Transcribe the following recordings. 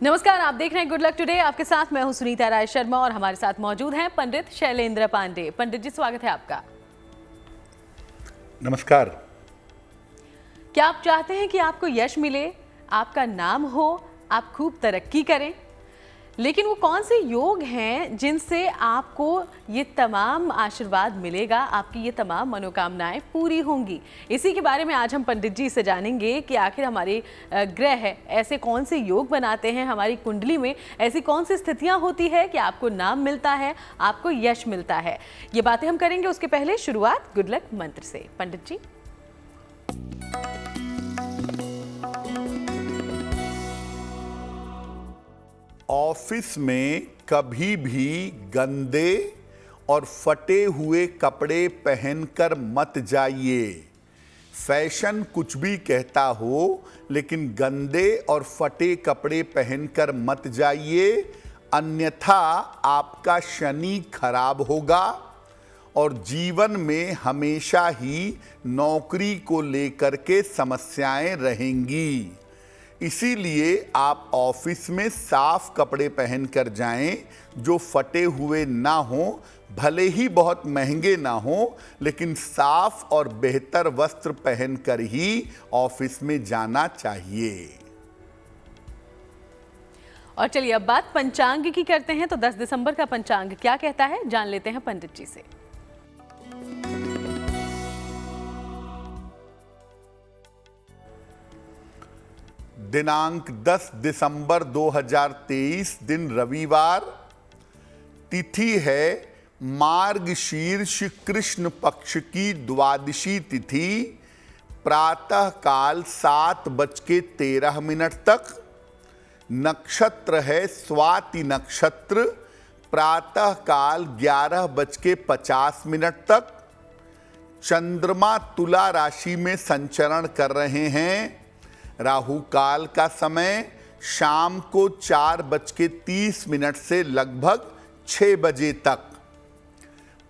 नमस्कार, आप देख रहे हैं गुड लक टुडे। आपके साथ मैं हूं सुनीता राय शर्मा और हमारे साथ मौजूद हैं पंडित शैलेंद्र पांडे। पंडित जी, स्वागत है आपका। नमस्कार। क्या आप चाहते हैं कि आपको यश मिले, आपका नाम हो, आप खूब तरक्की करें? लेकिन वो कौन से योग हैं जिनसे आपको ये तमाम आशीर्वाद मिलेगा, आपकी ये तमाम मनोकामनाएं पूरी होंगी? इसी के बारे में आज हम पंडित जी से जानेंगे कि आखिर हमारे ग्रह ऐसे कौन से योग बनाते हैं, हमारी कुंडली में ऐसी कौन सी स्थितियां होती है कि आपको नाम मिलता है, आपको यश मिलता है। ये बातें हम करेंगे। उसके पहले शुरुआत गुड लक मंत्र से। पंडित जी, ऑफिस में कभी भी गंदे और फटे हुए कपड़े पहनकर मत जाइए। फैशन कुछ भी कहता हो, लेकिन गंदे और फटे कपड़े पहनकर मत जाइए, अन्यथा आपका शनि खराब होगा और जीवन में हमेशा ही नौकरी को लेकर के समस्याएं रहेंगी। इसीलिए आप ऑफिस में साफ कपड़े पहनकर जाएं, जो फटे हुए ना हो, भले ही बहुत महंगे ना हो, लेकिन साफ और बेहतर वस्त्र पहनकर ही ऑफिस में जाना चाहिए। और चलिए अब बात पंचांग की करते हैं। तो 10 दिसंबर का पंचांग क्या कहता है, जान लेते हैं पंडित जी से। दिनांक 10 दिसंबर 2023, दिन रविवार, तिथि है मार्गशीर्ष कृष्ण पक्ष की द्वादशी तिथि, प्रातः काल 7:13 तक। नक्षत्र है स्वाति नक्षत्र, प्रातः काल 11:50 तक। चंद्रमा तुला राशि में संचरण कर रहे हैं। राहु काल का समय शाम को 4:30 से लगभग 6 बजे तक।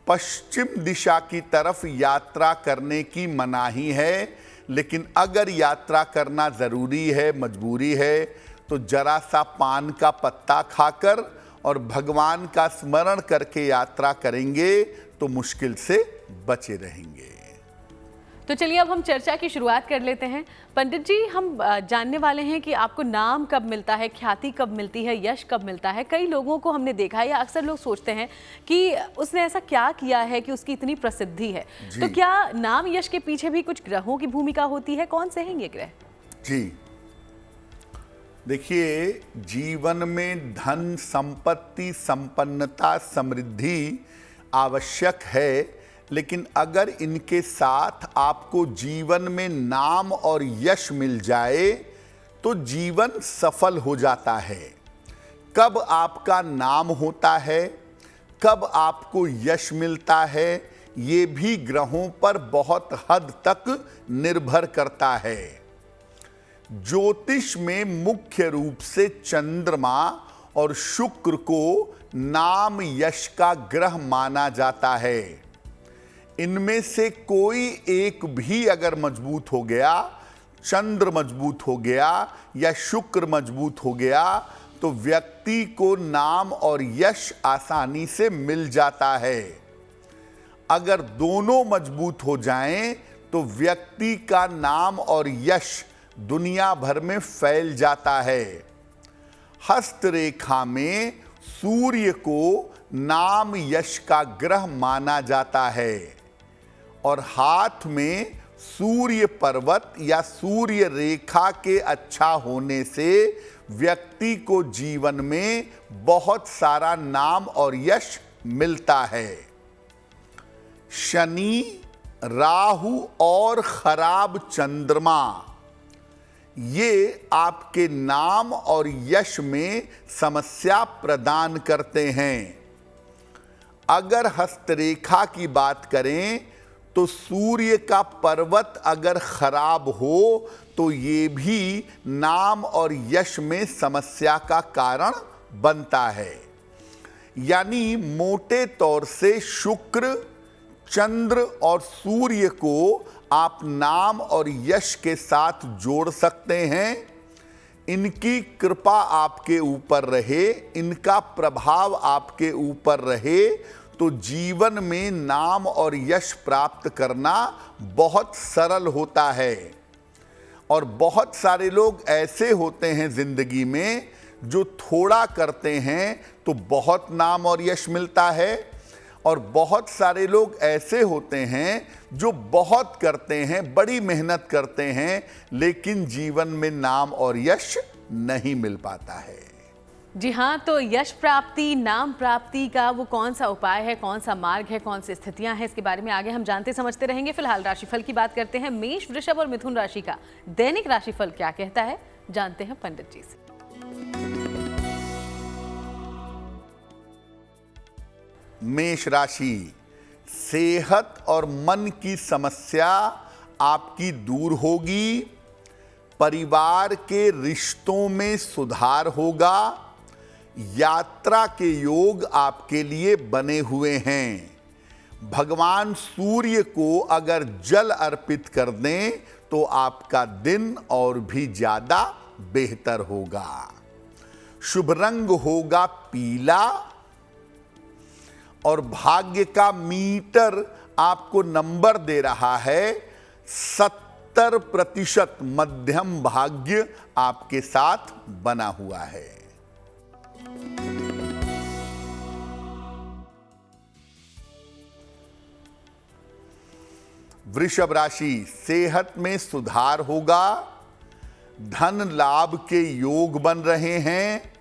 पश्चिम दिशा की तरफ यात्रा करने की मनाही है, लेकिन अगर यात्रा करना जरूरी है, मजबूरी है, तो जरा सा पान का पत्ता खाकर और भगवान का स्मरण करके यात्रा करेंगे तो मुश्किल से बचे रहेंगे। तो चलिए अब हम चर्चा की शुरुआत कर लेते हैं। पंडित जी, हम जानने वाले हैं कि आपको नाम कब मिलता है, ख्याति कब मिलती है, यश कब मिलता है। कई लोगों को हमने देखा है, या अक्सर लोग सोचते हैं कि उसने ऐसा क्या किया है कि उसकी इतनी प्रसिद्धि है। तो क्या नाम यश के पीछे भी कुछ ग्रहों की भूमिका होती है? कौन से हैं ये ग्रह? जी देखिए, जीवन में धन, संपत्ति, संपन्नता, समृद्धि आवश्यक है, लेकिन अगर इनके साथ आपको जीवन में नाम और यश मिल जाए तो जीवन सफल हो जाता है। कब आपका नाम होता है, कब आपको यश मिलता है, ये भी ग्रहों पर बहुत हद तक निर्भर करता है। ज्योतिष में मुख्य रूप से चंद्रमा और शुक्र को नाम यश का ग्रह माना जाता है। इनमें से कोई एक भी अगर मजबूत हो गया, चंद्र मजबूत हो गया या शुक्र मजबूत हो गया, तो व्यक्ति को नाम और यश आसानी से मिल जाता है। अगर दोनों मजबूत हो जाएं तो व्यक्ति का नाम और यश दुनिया भर में फैल जाता है। हस्तरेखा में सूर्य को नाम यश का ग्रह माना जाता है और हाथ में सूर्य पर्वत या सूर्य रेखा के अच्छा होने से व्यक्ति को जीवन में बहुत सारा नाम और यश मिलता है। शनि, राहु और खराब चंद्रमा ये आपके नाम और यश में समस्या प्रदान करते हैं। अगर हस्तरेखा की बात करें तो सूर्य का पर्वत अगर खराब हो तो ये भी नाम और यश में समस्या का कारण बनता है। यानी मोटे तौर से शुक्र, चंद्र और सूर्य को आप नाम और यश के साथ जोड़ सकते हैं। इनकी कृपा आपके ऊपर रहे, इनका प्रभाव आपके ऊपर रहे, तो जीवन में नाम और यश प्राप्त करना बहुत सरल होता है। और बहुत सारे लोग ऐसे होते हैं जिंदगी में जो थोड़ा करते हैं तो बहुत नाम और यश मिलता है, और बहुत सारे लोग ऐसे होते हैं जो बहुत करते हैं, बड़ी मेहनत करते हैं, लेकिन जीवन में नाम और यश नहीं मिल पाता है। जी हाँ, तो यश प्राप्ति, नाम प्राप्ति का वो कौन सा उपाय है, कौन सा मार्ग है, कौन सी स्थितियां हैं, इसके बारे में आगे हम जानते समझते रहेंगे। फिलहाल राशिफल की बात करते हैं। मेष, वृषभ और मिथुन राशि का दैनिक राशिफल क्या कहता है, जानते हैं पंडित जी से। मेष राशि, सेहत और मन की समस्या आपकी दूर होगी। परिवार के रिश्तों में सुधार होगा। यात्रा के योग आपके लिए बने हुए हैं। भगवान सूर्य को अगर जल अर्पित कर दें तो आपका दिन और भी ज्यादा बेहतर होगा। शुभ रंग होगा पीला, और भाग्य का मीटर आपको नंबर दे रहा है 70% मध्यम भाग्य आपके साथ बना हुआ है। वृषभ राशि, सेहत में सुधार होगा। धन लाभ के योग बन रहे हैं।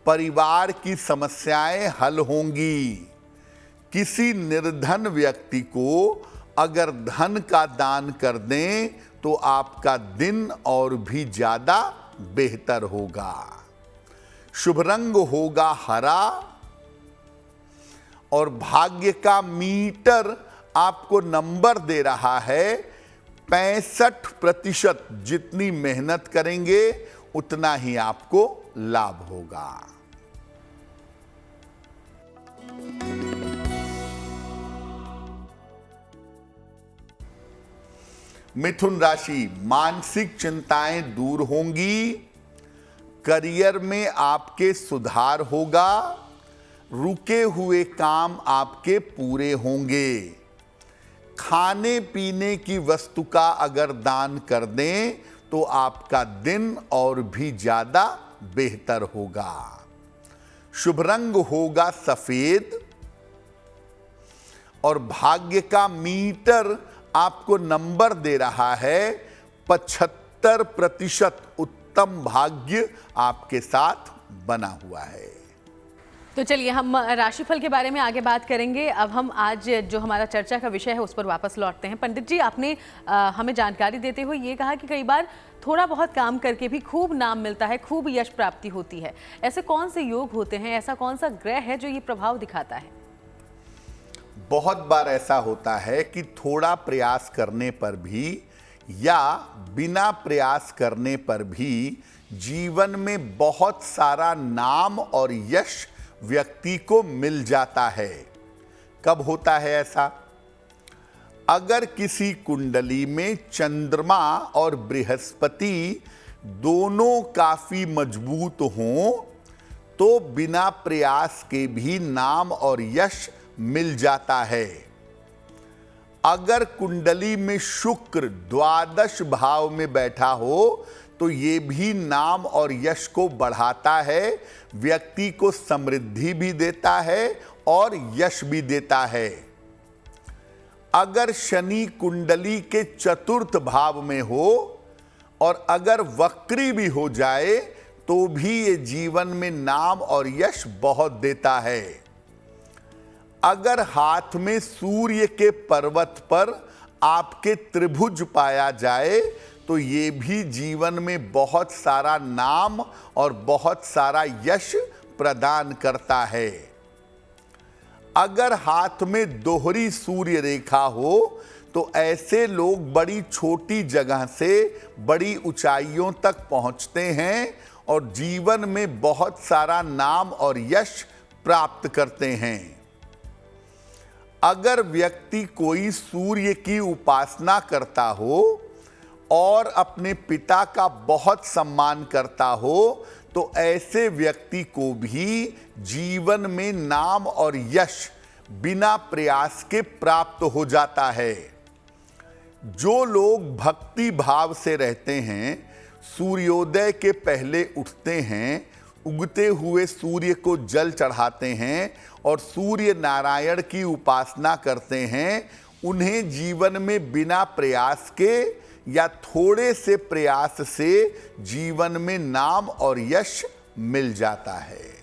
परिवार की समस्याएं हल होंगी। किसी निर्धन व्यक्ति को अगर धन का दान कर दें तो आपका दिन और भी ज्यादा बेहतर होगा। शुभ रंग होगा हरा, और भाग्य का मीटर आपको नंबर दे रहा है 65%। जितनी मेहनत करेंगे उतना ही आपको लाभ होगा। मिथुन राशि, मानसिक चिंताएं दूर होंगी। करियर में आपके सुधार होगा। रुके हुए काम आपके पूरे होंगे। खाने पीने की वस्तु का अगर दान कर दें तो आपका दिन और भी ज्यादा बेहतर होगा। शुभ रंग होगा सफेद, और भाग्य का मीटर आपको नंबर दे रहा है 75%। उत्तम भाग्य आपके साथ बना हुआ है। तो चलिए हम राशिफल के बारे में आगे बात करेंगे। अब हम आज जो हमारा चर्चा का विषय है उस पर वापस लौटते हैं। पंडित जी, आपने हमें जानकारी देते हुए ये कहा कि कई बार थोड़ा बहुत काम करके भी खूब नाम मिलता है, खूब यश प्राप्ति होती है। ऐसे कौन से योग होते हैं, ऐसा कौन सा ग्रह है जो ये प्रभाव दिखाता है? बहुत बार ऐसा होता है कि थोड़ा प्रयास करने पर भी या बिना प्रयास करने पर भी जीवन में बहुत सारा नाम और यश व्यक्ति को मिल जाता है। कब होता है ऐसा? अगर किसी कुंडली में चंद्रमा और बृहस्पति दोनों काफी मजबूत हों तो बिना प्रयास के भी नाम और यश मिल जाता है। अगर कुंडली में शुक्र द्वादश भाव में बैठा हो तो ये भी नाम और यश को बढ़ाता है, व्यक्ति को समृद्धि भी देता है और यश भी देता है। अगर शनि कुंडली के चतुर्थ भाव में हो और अगर वक्री भी हो जाए तो भी ये जीवन में नाम और यश बहुत देता है। अगर हाथ में सूर्य के पर्वत पर आपके त्रिभुज पाया जाए तो ये भी जीवन में बहुत सारा नाम और बहुत सारा यश प्रदान करता है। अगर हाथ में दोहरी सूर्य रेखा हो तो ऐसे लोग बड़ी छोटी जगह से बड़ी ऊंचाइयों तक पहुंचते हैं और जीवन में बहुत सारा नाम और यश प्राप्त करते हैं। अगर व्यक्ति कोई सूर्य की उपासना करता हो और अपने पिता का बहुत सम्मान करता हो तो ऐसे व्यक्ति को भी जीवन में नाम और यश बिना प्रयास के प्राप्त हो जाता है। जो लोग भक्ति भाव से रहते हैं, सूर्योदय के पहले उठते हैं, उगते हुए सूर्य को जल चढ़ाते हैं और सूर्य नारायण की उपासना करते हैं, उन्हें जीवन में बिना प्रयास के या थोड़े से प्रयास से जीवन में नाम और यश मिल जाता है।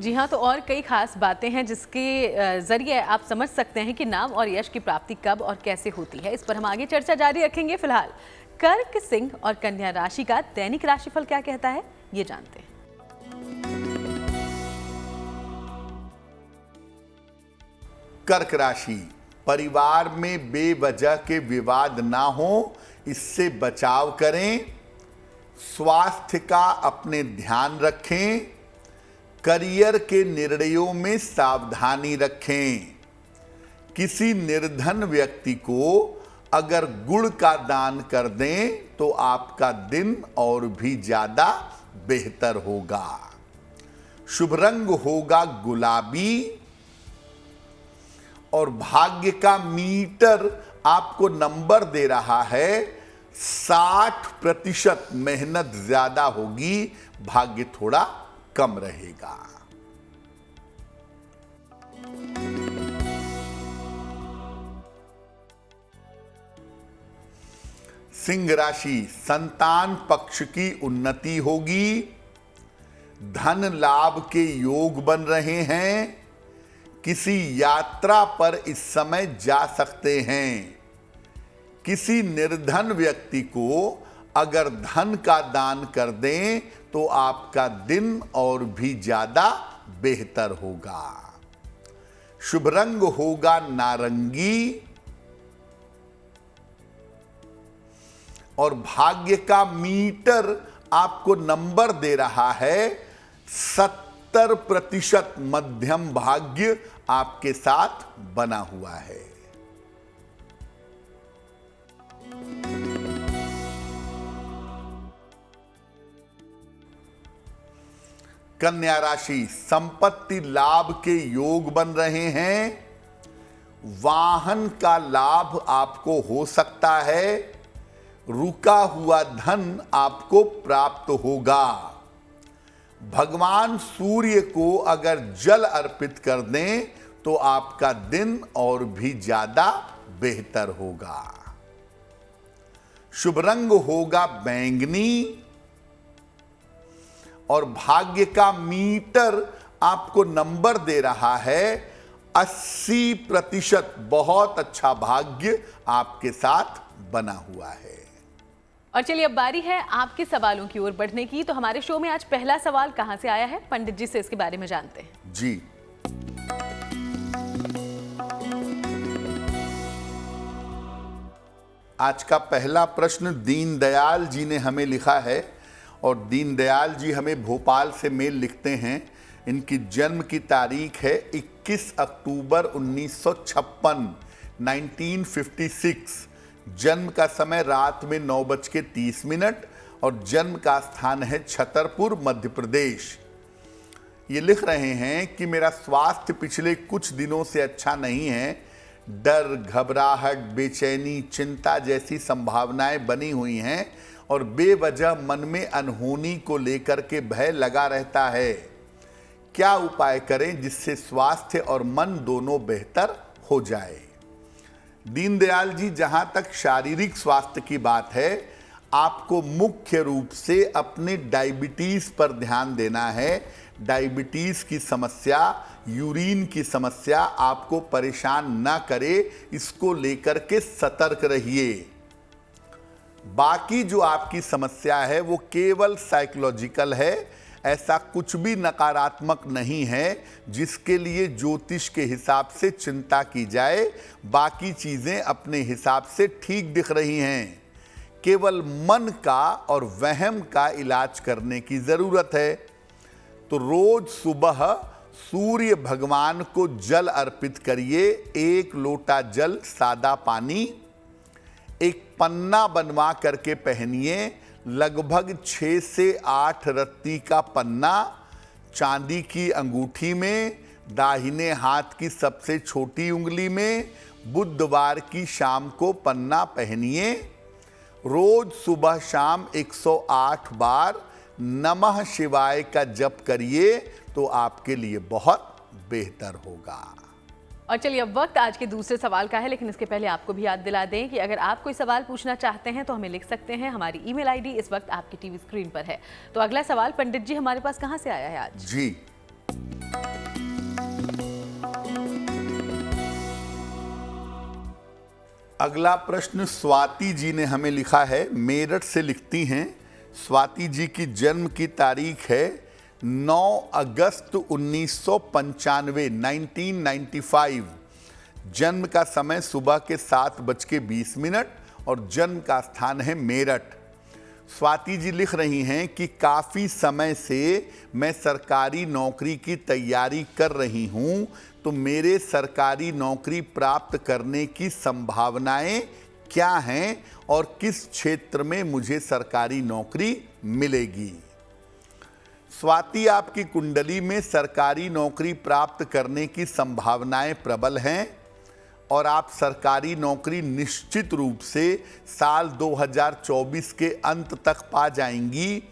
जी हाँ, तो और कई खास बातें हैं जिसके जरिए आप समझ सकते हैं कि नाम और यश की प्राप्ति कब और कैसे होती है। इस पर हम आगे चर्चा जारी रखेंगे। फिलहाल कर्क, सिंह और कन्या राशि का दैनिक राशिफल क्या कहता है, ये जानते हैं। कर्क राशि, परिवार में बेवजह के विवाद ना हो, इससे बचाव करें। स्वास्थ्य का अपने ध्यान रखें। करियर के निर्णयों में सावधानी रखें। किसी निर्धन व्यक्ति को अगर गुड़ का दान कर दें तो आपका दिन और भी ज्यादा बेहतर होगा। शुभ रंग होगा गुलाबी और भाग्य का मीटर आपको नंबर दे रहा है 60%। मेहनत ज्यादा होगी, भाग्य थोड़ा कम रहेगा। सिंह राशि, संतान पक्ष की उन्नति होगी। धन लाभ के योग बन रहे हैं। किसी यात्रा पर इस समय जा सकते हैं। किसी निर्धन व्यक्ति को अगर धन का दान कर दें तो आपका दिन और भी ज्यादा बेहतर होगा। शुभ रंग होगा नारंगी और भाग्य का मीटर आपको नंबर दे रहा है 70%। मध्यम भाग्य आपके साथ बना हुआ है। कन्या राशि, संपत्ति लाभ के योग बन रहे हैं। वाहन का लाभ आपको हो सकता है। रुका हुआ धन आपको प्राप्त होगा। भगवान सूर्य को अगर जल अर्पित कर दें तो आपका दिन और भी ज्यादा बेहतर होगा। शुभ रंग होगा बैंगनी और भाग्य का मीटर आपको नंबर दे रहा है 80%। बहुत अच्छा भाग्य आपके साथ बना हुआ है। और चलिए अब बारी है आपके सवालों की ओर बढ़ने की। तो हमारे शो में आज पहला सवाल कहां से आया है, पंडित जी से इसके बारे में जानते हैं। जी, आज का पहला प्रश्न दीनदयाल जी ने हमें लिखा है और दीनदयाल जी हमें भोपाल से मेल लिखते हैं। इनकी जन्म की तारीख है 21 अक्टूबर 1956, 1956। जन्म का समय रात में 9:30 और जन्म का स्थान है छतरपुर, मध्य प्रदेश। ये लिख रहे हैं कि मेरा स्वास्थ्य पिछले कुछ दिनों से अच्छा नहीं है। डर, घबराहट, बेचैनी, चिंता जैसी संभावनाएं बनी हुई हैं और बेवजह मन में अनहोनी को लेकर के भय लगा रहता है। क्या उपाय करें जिससे स्वास्थ्य और मन दोनों बेहतर हो जाए? दीनदयाल जी, जहां तक शारीरिक स्वास्थ्य की बात है, आपको मुख्य रूप से अपने डायबिटीज पर ध्यान देना है। डायबिटीज की समस्या, यूरिन की समस्या आपको परेशान ना करे, इसको लेकर के सतर्क रहिए। बाकी जो आपकी समस्या है वो केवल साइकोलॉजिकल है। ऐसा कुछ भी नकारात्मक नहीं है जिसके लिए ज्योतिष के हिसाब से चिंता की जाए। बाकी चीजें अपने हिसाब से ठीक दिख रही हैं। केवल मन का और वहम का इलाज करने की जरूरत है। तो रोज सुबह सूर्य भगवान को जल अर्पित करिए। 1 लोटा जल, सादा पानी, एक पन्ना बनवा करके पहनिए, लगभग 6 से 8 रत्ती का पन्ना चांदी की अंगूठी में, दाहिने हाथ की सबसे छोटी उंगली में। बुधवार की शाम को पन्ना पहनिए। रोज सुबह शाम 108 बार नमः शिवाय का जप करिए तो आपके लिए बहुत बेहतर होगा। और चलिए अब वक्त आज के दूसरे सवाल का है, लेकिन इसके पहले आपको भी याद दिला दें कि अगर आप कोई सवाल पूछना चाहते हैं तो हमें लिख सकते हैं। हमारी ईमेल आईडी इस वक्त आपकी टीवी स्क्रीन पर है। तो अगला सवाल पंडित जी हमारे पास कहां से आया है आज? जी, अगला प्रश्न स्वाति जी ने हमें लिखा है, मेरठ से लिखती हैं। स्वाति जी की जन्म की तारीख है 9 अगस्त 1995, 1995। जन्म का समय सुबह के 7:20 और जन्म का स्थान है मेरठ। स्वाति जी लिख रही हैं कि काफ़ी समय से मैं सरकारी नौकरी की तैयारी कर रही हूं, तो मेरे सरकारी नौकरी प्राप्त करने की संभावनाएं क्या हैं और किस क्षेत्र में मुझे सरकारी नौकरी मिलेगी। स्वाति, आपकी कुंडली में सरकारी नौकरी प्राप्त करने की संभावनाएं प्रबल हैं और आप सरकारी नौकरी निश्चित रूप से साल 2024 के अंत तक पा जाएंगी।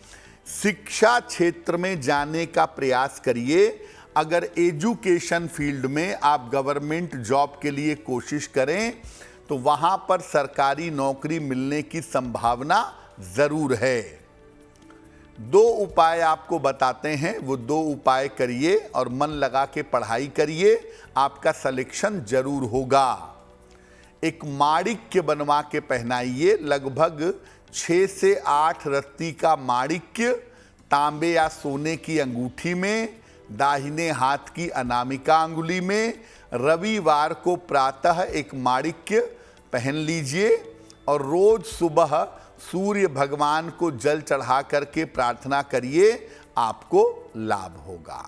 शिक्षा क्षेत्र में जाने का प्रयास करिए। अगर एजुकेशन फील्ड में आप गवर्नमेंट जॉब के लिए कोशिश करें तो वहां पर सरकारी नौकरी मिलने की संभावना जरूर है। 2 उपाय आपको बताते हैं, वो 2 उपाय करिए और मन लगा के पढ़ाई करिए, आपका सिलेक्शन जरूर होगा। एक माणिक्य बनवा के पहनाइए, लगभग 6 से 8 रत्ती का माणिक्य तांबे या सोने की अंगूठी में, दाहिने हाथ की अनामिका अंगुली में। रविवार को प्रातः एक माणिक्य पहन लीजिए और रोज सुबह सूर्य भगवान को जल चढ़ा करके प्रार्थना करिए, आपको लाभ होगा।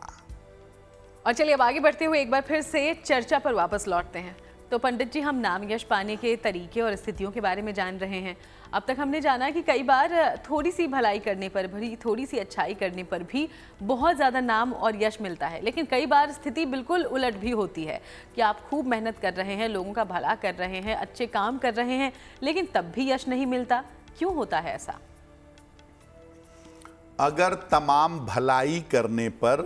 और चलिए अब आगे बढ़ते हुए एक बार फिर से चर्चा पर वापस लौटते हैं। तो पंडित जी, हम नाम यश पाने के तरीके और स्थितियों के बारे में जान रहे हैं। अब तक हमने जाना कि कई बार थोड़ी सी भलाई करने पर भी, थोड़ी सी अच्छाई करने पर भी बहुत ज़्यादा नाम और यश मिलता है, लेकिन कई बार स्थिति बिल्कुल उलट भी होती है कि आप खूब मेहनत कर रहे हैं, लोगों का भला कर रहे हैं, अच्छे काम कर रहे हैं, लेकिन तब भी यश नहीं मिलता। क्यों होता है ऐसा? अगर तमाम भलाई करने पर,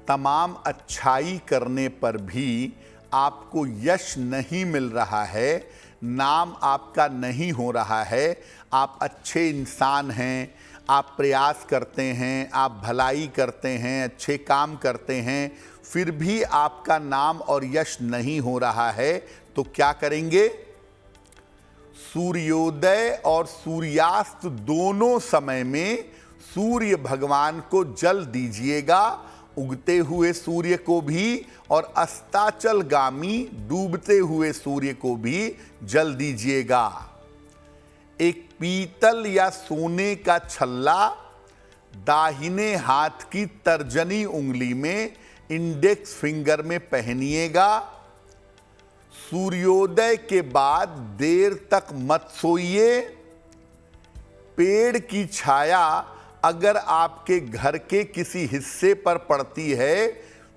तमाम अच्छाई करने पर भी आपको यश नहीं मिल रहा है, नाम आपका नहीं हो रहा है, आप अच्छे इंसान हैं, आप प्रयास करते हैं, आप भलाई करते हैं, अच्छे काम करते हैं, फिर भी आपका नाम और यश नहीं हो रहा है, तो क्या करेंगे? सूर्योदय और सूर्यास्त दोनों समय में सूर्य भगवान को जल दीजिएगा, उगते हुए सूर्य को भी और अस्ताचलगामी डूबते हुए सूर्य को भी जल दीजिएगा। एक पीतल या सोने का छल्ला दाहिने हाथ की तर्जनी उंगली में, इंडेक्स फिंगर में पहनिएगा। सूर्योदय के बाद देर तक मत सोइए। पेड़ की छाया अगर आपके घर के किसी हिस्से पर पड़ती है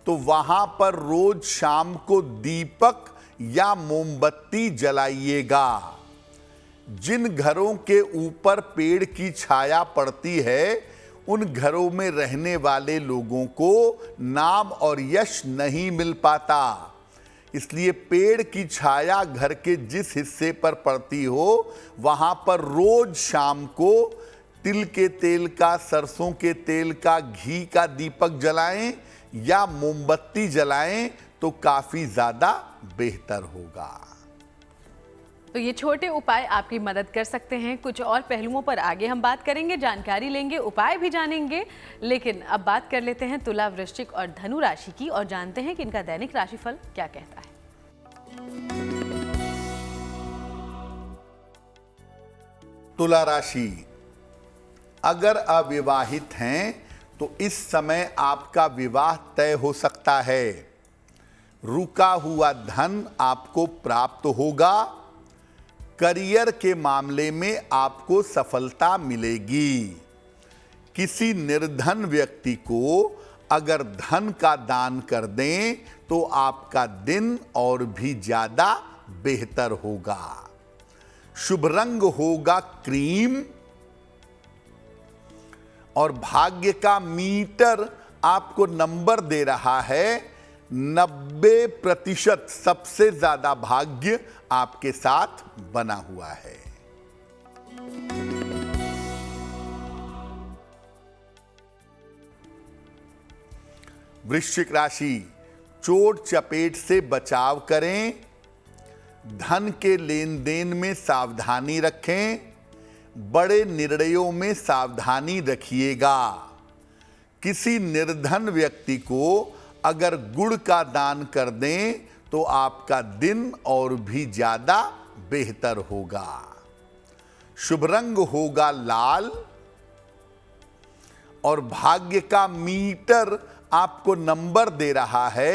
तो वहां पर रोज शाम को दीपक या मोमबत्ती जलाइएगा। जिन घरों के ऊपर पेड़ की छाया पड़ती है उन घरों में रहने वाले लोगों को नाम और यश नहीं मिल पाता। इसलिए पेड़ की छाया घर के जिस हिस्से पर पड़ती हो वहां पर रोज शाम को तिल के तेल का, सरसों के तेल का, घी का दीपक जलाएं या मोमबत्ती जलाएं तो काफी ज्यादा बेहतर होगा। तो ये छोटे उपाय आपकी मदद कर सकते हैं। कुछ और पहलुओं पर आगे हम बात करेंगे, जानकारी लेंगे, उपाय भी जानेंगे, लेकिन अब बात कर लेते हैं तुला, वृश्चिक और धनु राशि की और जानते हैं कि इनका दैनिक राशिफल क्या कहता है। तुला राशि, अगर अविवाहित हैं तो इस समय आपका विवाह तय हो सकता है। रुका हुआ धन आपको प्राप्त होगा। करियर के मामले में आपको सफलता मिलेगी। किसी निर्धन व्यक्ति को अगर धन का दान कर दें तो आपका दिन और भी ज्यादा बेहतर होगा। शुभ रंग होगा क्रीम और भाग्य का मीटर आपको नंबर दे रहा है 90%। सबसे ज्यादा भाग्य आपके साथ बना हुआ है। वृश्चिक राशि, चोट चपेट से बचाव करें, धन के लेन देन में सावधानी रखें, बड़े निर्णयों में सावधानी रखिएगा। किसी निर्धन व्यक्ति को अगर गुड़ का दान कर दें तो आपका दिन और भी ज्यादा बेहतर होगा। शुभ रंग होगा लाल और भाग्य का मीटर आपको नंबर दे रहा है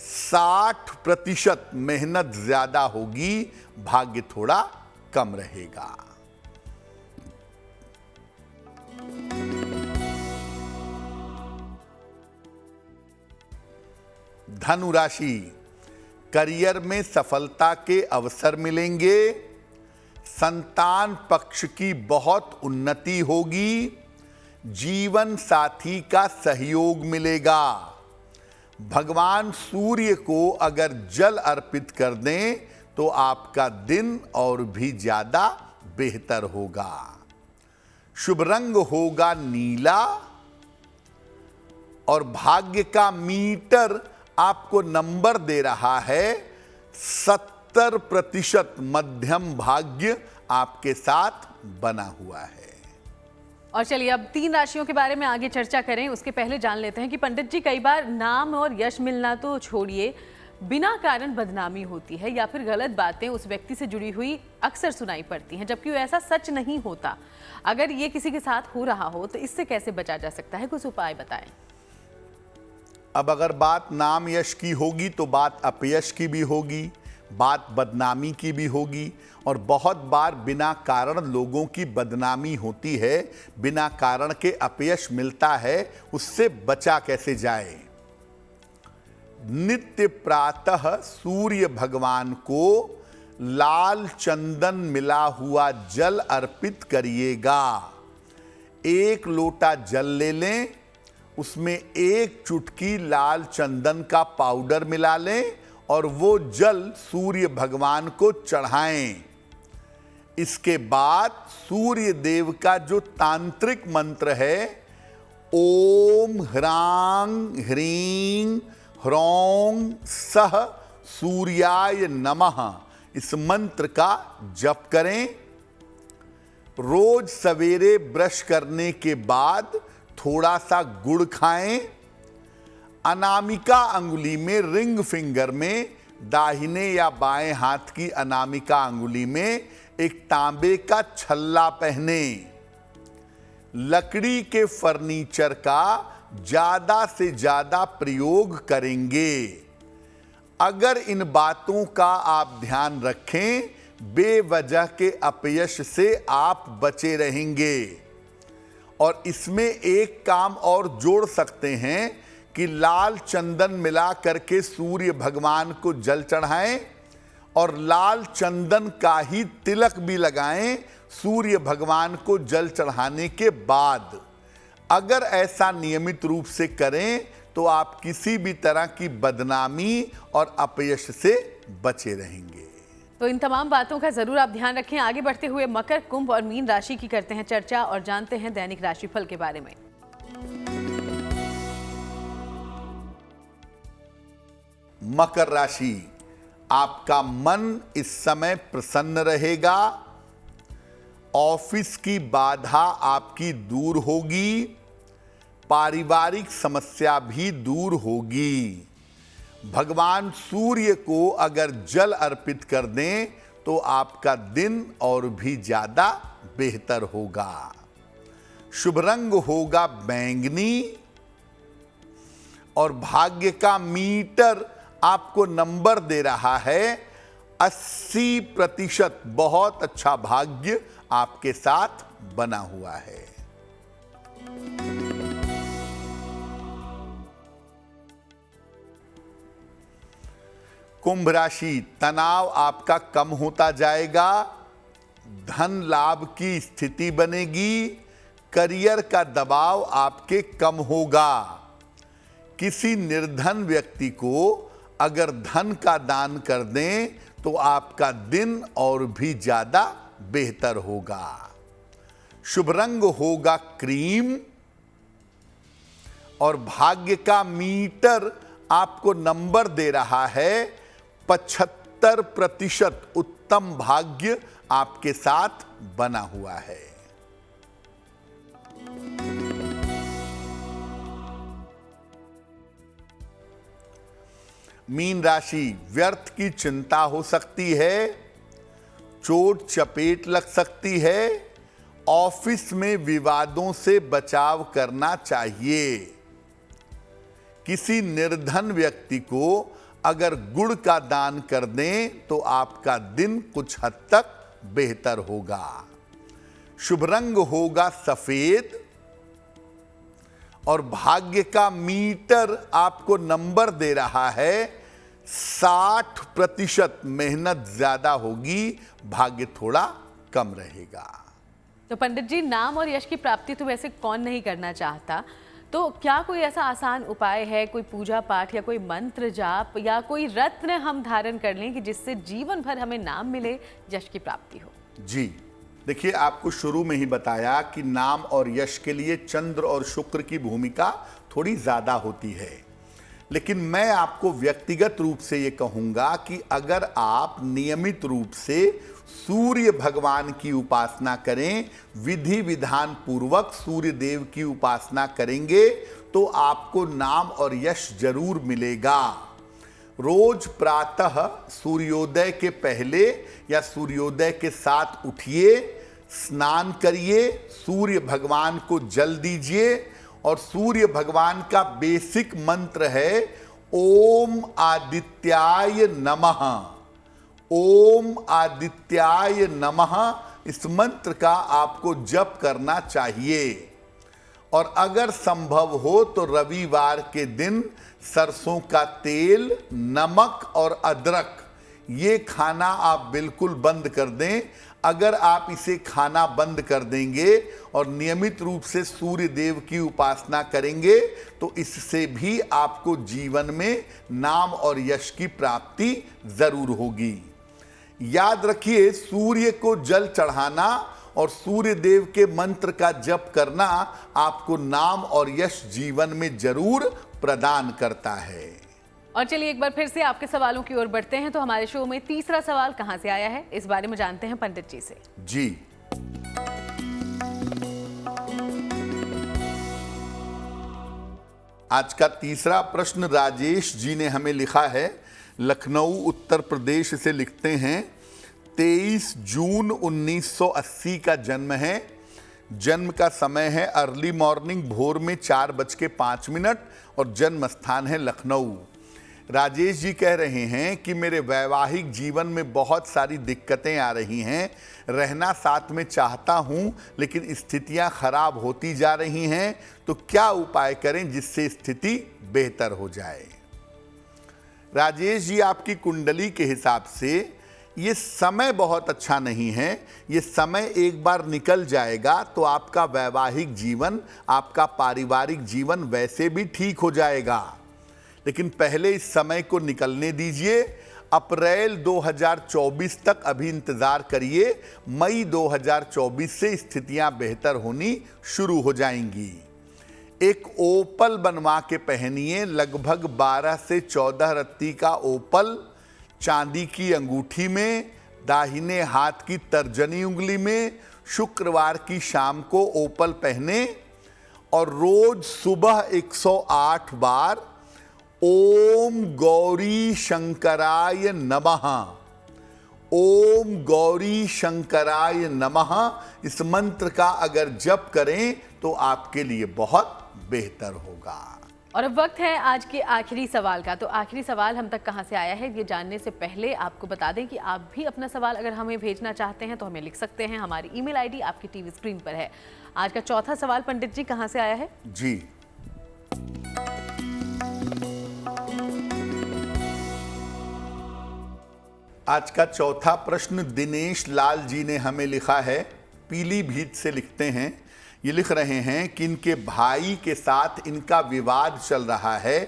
60%। मेहनत ज्यादा होगी, भाग्य थोड़ा कम रहेगा। धनु राशि, करियर में सफलता के अवसर मिलेंगे, संतान पक्ष की बहुत उन्नति होगी, जीवन साथी का सहयोग मिलेगा। भगवान सूर्य को अगर जल अर्पित कर दें तो आपका दिन और भी ज्यादा बेहतर होगा। शुभ रंग होगा नीला और भाग्य का मीटर आपको नंबर दे रहा है 70%। मध्यम भाग्य आपके साथ बना हुआ है। और चलिए अब 3 राशियों के बारे में आगे चर्चा करें। उसके पहले जान लेते हैं कि पंडित जी, कई बार नाम और यश मिलना तो छोड़िए, बिना कारण बदनामी होती है या फिर गलत बातें उस व्यक्ति से जुड़ी हुई अक्सर सुनाई पड़ती हैं, जबकि ऐसा सच नहीं होता। अगर ये किसी के साथ हो रहा हो तो इससे कैसे बचा जा सकता है, कुछ उपाय बताएं। अब अगर बात नाम यश की होगी तो बात अपयश की भी होगी, बात बदनामी की भी होगी। और बहुत बार बिना कारण लोगों की बदनामी होती है, बिना कारण के अपयश मिलता है, उससे बचा कैसे जाए। नित्य प्रातः सूर्य भगवान को लाल चंदन मिला हुआ जल अर्पित करिएगा। 1 लोटा जल ले लें, उसमें 1 चुटकी लाल चंदन का पाउडर मिला लें और वो जल सूर्य भगवान को चढ़ाएं। इसके बाद सूर्य देव का जो तांत्रिक मंत्र है, ओम ह्रांग ह्रीं ह्रौं सह सूर्याय नमः, इस मंत्र का जप करें। रोज सवेरे ब्रश करने के बाद थोड़ा सा गुड़ खाएं। अनामिका अंगुली में, रिंग फिंगर में, दाहिने या बाएं हाथ की अनामिका अंगुली में एक तांबे का छल्ला पहने। लकड़ी के फर्नीचर का ज्यादा से ज्यादा प्रयोग करेंगे। अगर इन बातों का आप ध्यान रखें, बेवजह के अपयश से आप बचे रहेंगे। और इसमें एक काम और जोड़ सकते हैं कि लाल चंदन मिला करके सूर्य भगवान को जल चढ़ाएं और लाल चंदन का ही तिलक भी लगाएं सूर्य भगवान को जल चढ़ाने के बाद। अगर ऐसा नियमित रूप से करें तो आप किसी भी तरह की बदनामी और अपयश से बचे रहेंगे। तो इन तमाम बातों का जरूर आप ध्यान रखें। आगे बढ़ते हुए मकर, कुंभ और मीन राशि की करते हैं चर्चा और जानते हैं दैनिक राशिफल के बारे में। मकर राशि, आपका मन इस समय प्रसन्न रहेगा। ऑफिस की बाधा आपकी दूर होगी। पारिवारिक समस्या भी दूर होगी। भगवान सूर्य को अगर जल अर्पित कर दें तो आपका दिन और भी ज्यादा बेहतर होगा। शुभ रंग होगा बैंगनी और भाग्य का मीटर आपको नंबर दे रहा है 80% बहुत अच्छा भाग्य आपके साथ बना हुआ है। कुंभ राशि, तनाव आपका कम होता जाएगा, धन लाभ की स्थिति बनेगी, करियर का दबाव आपके कम होगा। किसी निर्धन व्यक्ति को अगर धन का दान कर दें तो आपका दिन और भी ज्यादा बेहतर होगा। शुभ रंग होगा क्रीम और भाग्य का मीटर आपको नंबर दे रहा है 75% उत्तम भाग्य आपके साथ बना हुआ है। मीन राशि, व्यर्थ की चिंता हो सकती है, चोट चपेट लग सकती है, ऑफिस में विवादों से बचाव करना चाहिए। किसी निर्धन व्यक्ति को अगर गुड़ का दान कर दें तो आपका दिन कुछ हद तक बेहतर होगा। शुभ रंग होगा सफेद और भाग्य का मीटर आपको नंबर दे रहा है 60%। मेहनत ज्यादा होगी, भाग्य थोड़ा कम रहेगा। तो पंडित जी, नाम और यश की प्राप्ति तो वैसे कौन नहीं करना चाहता, तो क्या कोई ऐसा आसान उपाय है, कोई पूजा पाठ या कोई मंत्र जाप या कोई रत्न हम धारण कर लें कि जिससे जीवन भर हमें नाम मिले, यश की प्राप्ति हो? जी देखिए, आपको शुरू में ही बताया कि नाम और यश के लिए चंद्र और शुक्र की भूमिका थोड़ी ज्यादा होती है, लेकिन मैं आपको व्यक्तिगत रूप से ये कहूंगा कि अगर आप नियमित रूप से सूर्य भगवान की उपासना करें, विधि विधान पूर्वक सूर्य देव की उपासना करेंगे तो आपको नाम और यश जरूर मिलेगा। रोज प्रातः सूर्योदय के पहले या सूर्योदय के साथ उठिए, स्नान करिए, सूर्य भगवान को जल दीजिए और सूर्य भगवान का बेसिक मंत्र है ओम आदित्याय नमः। ओम आदित्याय नमः, इस मंत्र का आपको जप करना चाहिए। और अगर संभव हो तो रविवार के दिन सरसों का तेल, नमक और अदरक ये खाना आप बिल्कुल बंद कर दें। अगर आप इसे खाना बंद कर देंगे और नियमित रूप से सूर्य देव की उपासना करेंगे तो इससे भी आपको जीवन में नाम और यश की प्राप्ति जरूर होगी। याद रखिए, सूर्य को जल चढ़ाना और सूर्य देव के मंत्र का जप करना आपको नाम और यश जीवन में जरूर प्रदान करता है। और चलिए एक बार फिर से आपके सवालों की ओर बढ़ते हैं। तो हमारे शो में तीसरा सवाल कहां से आया है, इस बारे में जानते हैं पंडित जी से। जी, आज का तीसरा प्रश्न राजेश जी ने हमें लिखा है, लखनऊ उत्तर प्रदेश से लिखते हैं। 23 जून 1980 का जन्म है। जन्म का समय है अर्ली मॉर्निंग, भोर में 4:05 और जन्म स्थान है लखनऊ। राजेश जी कह रहे हैं कि मेरे वैवाहिक जीवन में बहुत सारी दिक्कतें आ रही हैं, रहना साथ में चाहता हूं लेकिन स्थितियां खराब होती जा रही हैं, तो क्या उपाय करें जिससे स्थिति बेहतर हो जाए। राजेश जी, आपकी कुंडली के हिसाब से ये समय बहुत अच्छा नहीं है। ये समय एक बार निकल जाएगा तो आपका वैवाहिक जीवन, आपका पारिवारिक जीवन वैसे भी ठीक हो जाएगा, लेकिन पहले इस समय को निकलने दीजिए। अप्रैल 2024 तक अभी इंतजार करिए, मई 2024 से स्थितियां बेहतर होनी शुरू हो जाएंगी। एक ओपल बनवा के पहनिए, लगभग 12 से 14 रत्ती का ओपल, चांदी की अंगूठी में, दाहिने हाथ की तर्जनी उंगली में। शुक्रवार की शाम को ओपल पहने और रोज सुबह 108 बार ओम गौरी शंकराय नमः, ओम गौरी शंकराय नमः, इस मंत्र का अगर जप करें तो आपके लिए बहुत बेहतर होगा। और अब वक्त है आज के आखिरी सवाल का। तो आखिरी सवाल हम तक कहां से आया है ये जानने से पहले आपको बता दें कि आप भी अपना सवाल अगर हमें भेजना चाहते हैं तो हमें लिख सकते हैं। हमारी ईमेल आईडी आपकी टीवी स्क्रीन पर है। आज का चौथा सवाल पंडित जी कहां से आया है? जी, आज का चौथा प्रश्न दिनेश लाल जी ने हमें लिखा है, पीलीभीत से लिखते हैं। ये लिख रहे हैं कि इनके भाई के साथ इनका विवाद चल रहा है,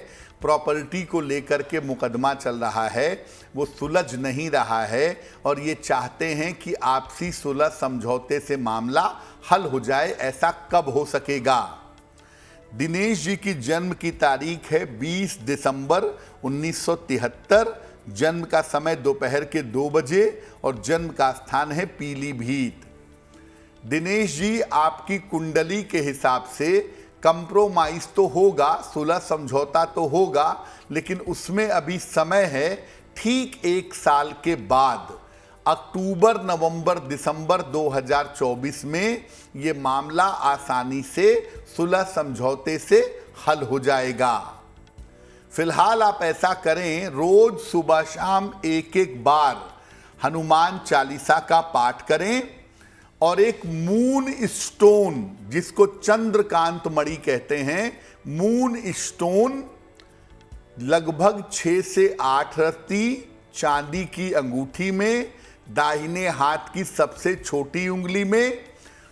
प्रॉपर्टी को लेकर के मुकदमा चल रहा है, वो सुलझ नहीं रहा है और ये चाहते हैं कि आपसी सुलह समझौते से मामला हल हो जाए। ऐसा कब हो सकेगा? दिनेश जी की जन्म की तारीख है 20 दिसंबर 1973, जन्म का समय दोपहर के 2 बजे और जन्म का स्थान है पीलीभीत। दिनेश जी, आपकी कुंडली के हिसाब से कंप्रोमाइज तो होगा, सुलह समझौता तो होगा, लेकिन उसमें अभी समय है ठीक 1 साल के बाद, अक्टूबर, नवंबर, दिसंबर 2024 में ये मामला आसानी से सुलह समझौते से हल हो जाएगा। फिलहाल आप ऐसा करें, रोज सुबह शाम एक बार हनुमान चालीसा का पाठ करें और एक मून स्टोन, जिसको चंद्रकांत मणि कहते हैं, मून स्टोन लगभग 6 से 8 रत्ती चांदी की अंगूठी में, दाहिने हाथ की सबसे छोटी उंगली में,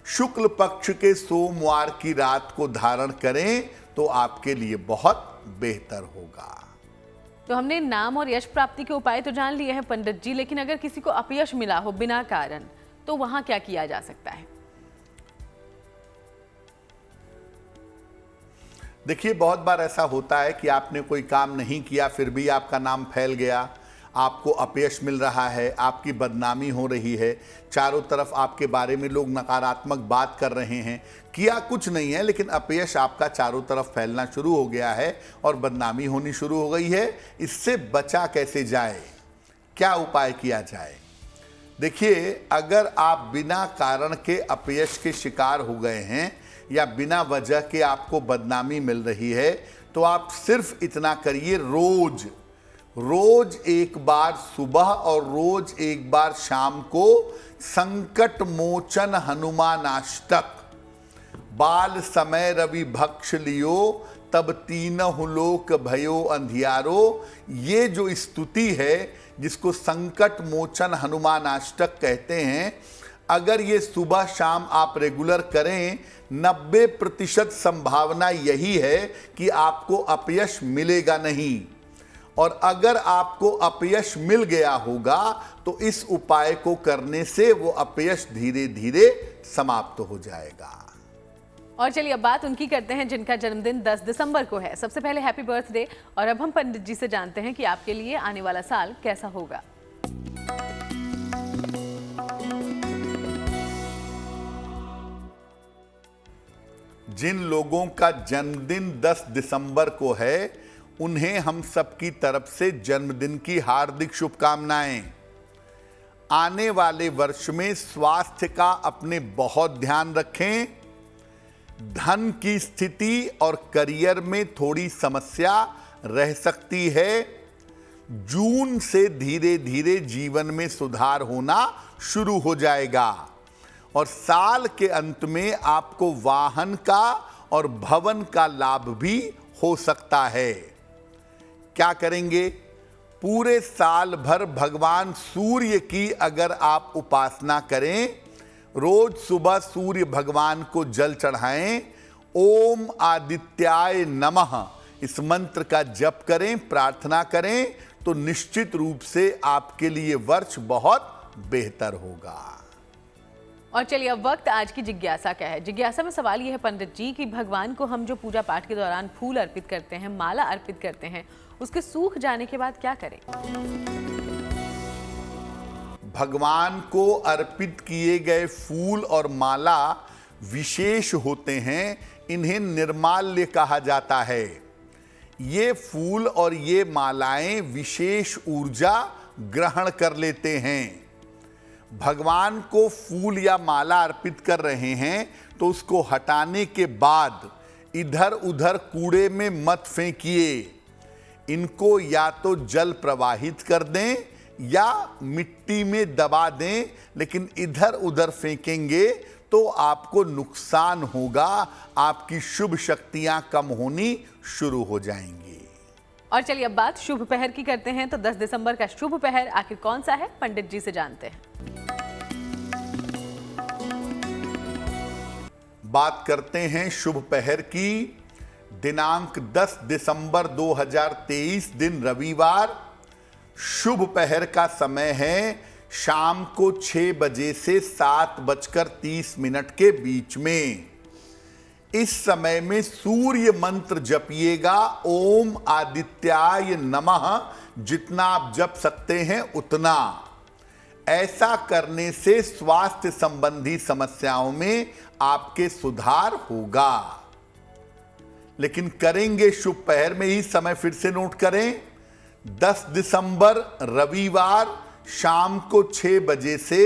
शुक्ल पक्ष के सोमवार की रात को धारण करें तो आपके लिए बहुत बेहतर होगा। तो हमने नाम और यश प्राप्ति के उपाय तो जान लिए हैं पंडित जी, लेकिन अगर किसी को अपयश मिला हो बिना कारण तो वहां क्या किया जा सकता है? देखिए, बहुत बार ऐसा होता है कि आपने कोई काम नहीं किया फिर भी आपका नाम फैल गया, आपको अपयश मिल रहा है, आपकी बदनामी हो रही है, चारों तरफ आपके बारे में लोग नकारात्मक बात कर रहे हैं, किया कुछ नहीं है लेकिन अपयश आपका चारों तरफ फैलना शुरू हो गया है और बदनामी होनी शुरू हो गई है। इससे बचा कैसे जाए, क्या उपाय किया जाए? देखिए, अगर आप बिना कारण के अपयश के शिकार हो गए हैं या बिना वजह के आपको बदनामी मिल रही है तो आप सिर्फ इतना करिए, रोज एक बार सुबह और रोज एक बार शाम को संकट मोचन हनुमानाष्टक, बाल समय रवि भक्ष लियो तब तीनहु लोक भयो अंधियारो, ये जो स्तुति है जिसको संकट मोचन हनुमानाष्टक कहते हैं, अगर ये सुबह शाम आप रेगुलर करें, 90% संभावना यही है कि आपको अपयश मिलेगा नहीं। और अगर आपको अपयश मिल गया होगा तो इस उपाय को करने से वो अपयश धीरे धीरे समाप्त हो जाएगा। और चलिए अब बात उनकी करते हैं जिनका जन्मदिन 10 दिसंबर को है। सबसे पहले हैप्पी बर्थडे। और अब हम पंडित जी से जानते हैं कि आपके लिए आने वाला साल कैसा होगा। जिन लोगों का जन्मदिन 10 दिसंबर को है उन्हें हम सबकी तरफ से जन्मदिन की हार्दिक शुभकामनाएं। आने वाले वर्ष में स्वास्थ्य का अपने बहुत ध्यान रखें। धन की स्थिति और करियर में थोड़ी समस्या रह सकती है। जून से धीरे धीरे जीवन में सुधार होना शुरू हो जाएगा और साल के अंत में आपको वाहन का और भवन का लाभ भी हो सकता है। क्या करेंगे? पूरे साल भर भगवान सूर्य की अगर आप उपासना करें, रोज सुबह सूर्य भगवान को जल चढ़ाएं, ओम आदित्याय नमः इस मंत्र का जप करें, प्रार्थना करें, तो निश्चित रूप से आपके लिए वर्ष बहुत बेहतर होगा। और चलिए अब वक्त आज की जिज्ञासा का है। जिज्ञासा में सवाल यह है पंडित जी कि भगवान को हम जो पूजा पाठ के दौरान फूल अर्पित करते हैं, माला अर्पित करते हैं, उसके सूख जाने के बाद क्या करें? भगवान को अर्पित किए गए फूल और माला विशेष होते हैं, इन्हें निर्माल्य कहा जाता है। ये फूल और ये मालाएं विशेष ऊर्जा ग्रहण कर लेते हैं। भगवान को फूल या माला अर्पित कर रहे हैं तो उसको हटाने के बाद इधर उधर कूड़े में मत फेंकिए। इनको या तो जल प्रवाहित कर दें या मिट्टी में दबा दें, लेकिन इधर उधर फेंकेंगे तो आपको नुकसान होगा, आपकी शुभ शक्तियां कम होनी शुरू हो जाएंगी। और चलिए अब बात शुभ पहर की करते हैं। तो 10 दिसंबर का शुभ पहर आखिर कौन सा है, पंडित जी से जानते हैं। बात करते हैं शुभ पहर की। दिनांक 10 दिसंबर 2023 दिन रविवार। शुभ पहर का समय है शाम को 6 बजे से 7:30 के बीच में। इस समय में सूर्य मंत्र जपिएगा, ओम आदित्याय नमः, जितना आप जप सकते हैं उतना। ऐसा करने से स्वास्थ्य संबंधी समस्याओं में आपके सुधार होगा। लेकिन करेंगे शुभ पहर में ही समय फिर से नोट करें, 10 दिसंबर रविवार शाम को 6 बजे से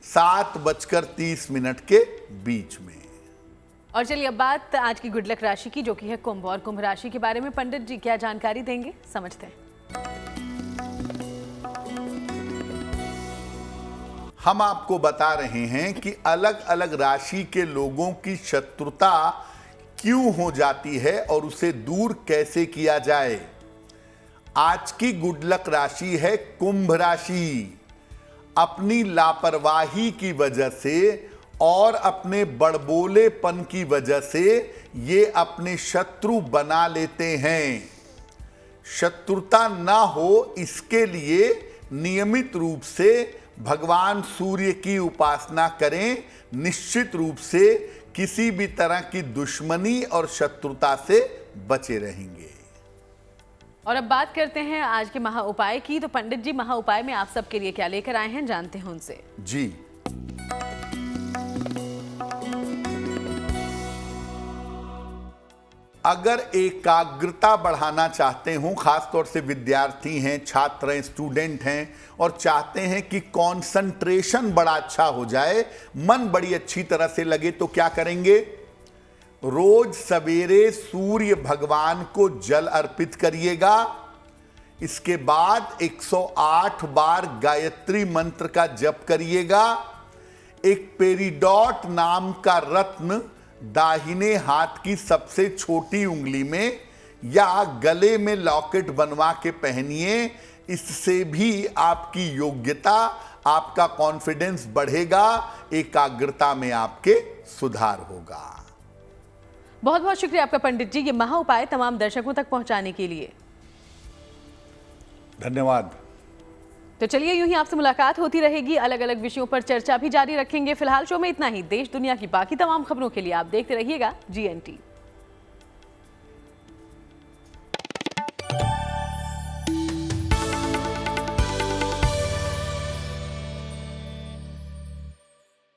7:30 के बीच में। और चलिए अब बात आज की गुड लक राशि की, जो कि है कुंभ। और कुंभ राशि के बारे में पंडित जी क्या जानकारी देंगे, समझते हैं। हम आपको बता रहे हैं कि अलग अलग राशि के लोगों की शत्रुता क्यों हो जाती है और उसे दूर कैसे किया जाए। आज की गुड लक राशि है कुंभ राशि। अपनी लापरवाही की वजह से और अपने बड़बोलेपन की वजह से ये अपने शत्रु बना लेते हैं। शत्रुता ना हो इसके लिए नियमित रूप से भगवान सूर्य की उपासना करें। निश्चित रूप से किसी भी तरह की दुश्मनी और शत्रुता से बचे रहेंगे। और अब बात करते हैं आज के महा उपाय की। तो पंडित जी महा उपाय में आप सबके लिए क्या लेकर आए हैं, जानते हैं उनसे। जी, अगर एकाग्रता बढ़ाना चाहते हो, खासतौर से विद्यार्थी हैं, छात्र हैं, स्टूडेंट हैं और चाहते हैं कि कंसंट्रेशन बड़ा अच्छा हो जाए, मन बड़ी अच्छी तरह से लगे, तो क्या करेंगे? रोज सवेरे सूर्य भगवान को जल अर्पित करिएगा। इसके बाद 108 बार गायत्री मंत्र का जप करिएगा। एक पेरिडॉट नाम का रत्न दाहिने हाथ की सबसे छोटी उंगली में या गले में लॉकेट बनवा के पहनिए। इससे भी आपकी योग्यता, आपका कॉन्फिडेंस बढ़ेगा, एकाग्रता में आपके सुधार होगा। बहुत बहुत शुक्रिया आपका पंडित जी, ये महा उपाय तमाम दर्शकों तक पहुंचाने के लिए। धन्यवाद। तो चलिए यूं ही आपसे मुलाकात होती रहेगी, अलग अलग विषयों पर चर्चा भी जारी रखेंगे। फिलहाल शो में इतना ही। देश दुनिया की बाकी तमाम खबरों के लिए आप देखते रहिएगा GNT।